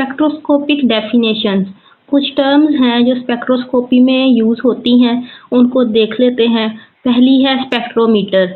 Spectroscopic definitions. कुछ terms हैं जो स्पेक्ट्रोस्कोपी में यूज़ होती हैं, उनको देख लेते हैं। पहली है स्पेक्ट्रोमीटर।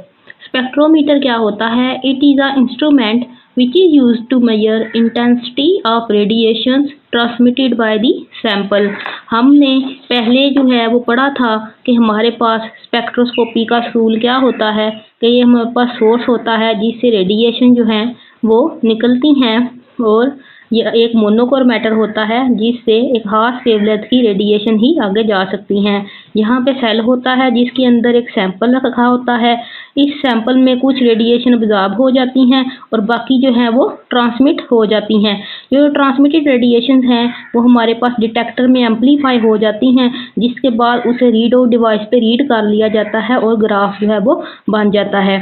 स्पेक्ट्रोमीटर क्या होता है? It is a instrument which is used to measure intensity of radiations transmitted by the sample। हमने पहले जो है वो पढ़ा था कि हमारे पास स्पेक्ट्रोस्कोपी का रूल क्या होता है कि ये हमारे पास सोर्स होता है जिससे रेडिएशन जो है वो निकलती हैं, और यह एक मोनोकोर मैटर होता है जिससे एक हाफ वेवलेंथ की रेडिएशन ही आगे जा सकती हैं। यहाँ पे सेल होता है जिसके अंदर एक सैंपल रखा होता है। इस सैंपल में कुछ रेडिएशन अब्जॉर्ब हो जाती हैं और बाकी जो है वो ट्रांसमिट हो जाती हैं। जो ट्रांसमिटेड रेडिएशन हैं वो हमारे पास डिटेक्टर में एम्पलीफाई हो जाती हैं, जिसके बाद उसे रीड आउट डिवाइस पे रीड कर लिया जाता है और ग्राफ जो है वो बन जाता है।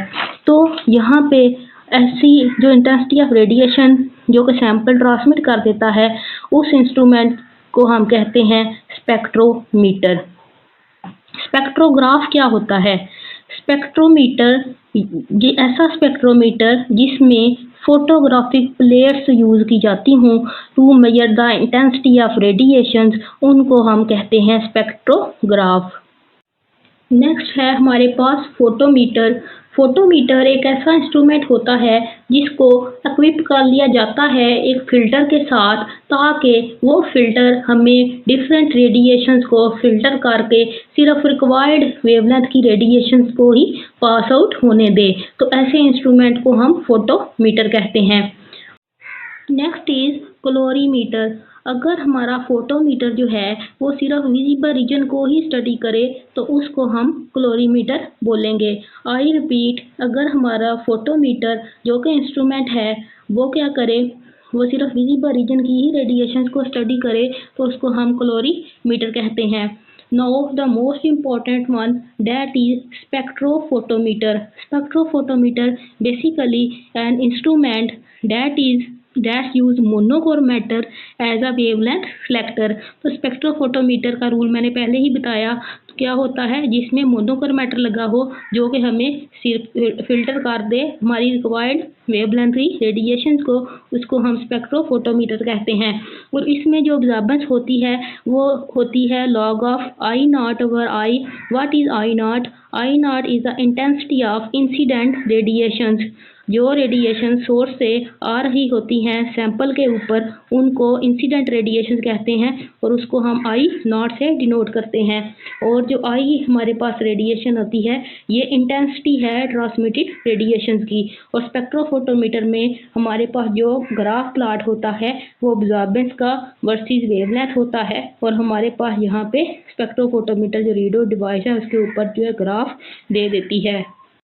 तो यहाँ पे ऐसी जो इंटेंसिटी ऑफ रेडिएशन जो कि सैंपल ट्रांसमिट कर देता है, उस इंस्ट्रूमेंट को हम कहते हैं स्पेक्ट्रोमीटर। स्पेक्ट्रोग्राफ क्या होता है? स्पेक्ट्रोमीटर ये ऐसा स्पेक्ट्रोमीटर जिसमें फोटोग्राफिक प्लेट्स यूज़ की जाती हों to measure the intensity of radiations, उनको हम कहते हैं स्पेक्ट्रोग्राफ। नेक्स्ट है हमारे पास फोटोमीटर। फोटोमीटर एक ऐसा इंस्ट्रूमेंट होता है जिसको इक्विप कर लिया जाता है एक फ़िल्टर के साथ, ताकि वो फ़िल्टर हमें डिफरेंट रेडिएशंस को फ़िल्टर करके सिर्फ रिक्वायर्ड वेवलेंथ की रेडिएशंस को ही पास आउट होने दे। तो ऐसे इंस्ट्रूमेंट को हम फोटोमीटर कहते हैं। Next is colorimeter. अगर हमारा फोटोमीटर जो है वो सिर्फ विजिबल रीजन को ही स्टडी करे तो उसको हम कलोरीमीटर बोलेंगे। आई रिपीट, अगर हमारा फोटोमीटर जो कि इंस्ट्रूमेंट है वो क्या करे, वो सिर्फ विजिबल रीजन की ही रेडिएशन को स्टडी करे तो उसको हम कलोरीमीटर कहते हैं। Now the most important one, that is spectrophotometer. Spectrophotometer basically an instrument that use monocore matter as a wavelength selector। तो स्पेक्ट्रोफोटोमीटर का रूल मैंने पहले ही बताया। तो क्या होता है, जिसमें मोनोकोर मैटर लगा हो जो कि हमें फिल्टर कर दे हमारी रिक्वायर्ड वेवलेंथ की रेडिएशंस को, उसको हम स्पेक्ट्रोफोटोमीटर कहते हैं। और इसमें जो अब्जॉर्बेंस होती है वो होती है log of I naught over I। What is I naught? I naught is the intensity of incident radiations। जो रेडिएशन सोर्स से आ रही होती हैं सैंपल के ऊपर, उनको इंसिडेंट रेडिएशन कहते हैं और उसको हम I नॉट से डिनोट करते हैं। और जो I हमारे पास रेडिएशन होती है ये इंटेंसिटी है ट्रांसमिटेड रेडिएशंस की। और स्पेक्ट्रोफोटोमीटर में हमारे पास जो ग्राफ प्लॉट होता है वो अब्जॉर्बेंस का वर्सेस वेवलेंथ होता है, और हमारे पास यहाँ पे स्पेक्ट्रोफोटोमीटर जो रीड आउट डिवाइस है उसके ऊपर जो है ग्राफ दे देती है।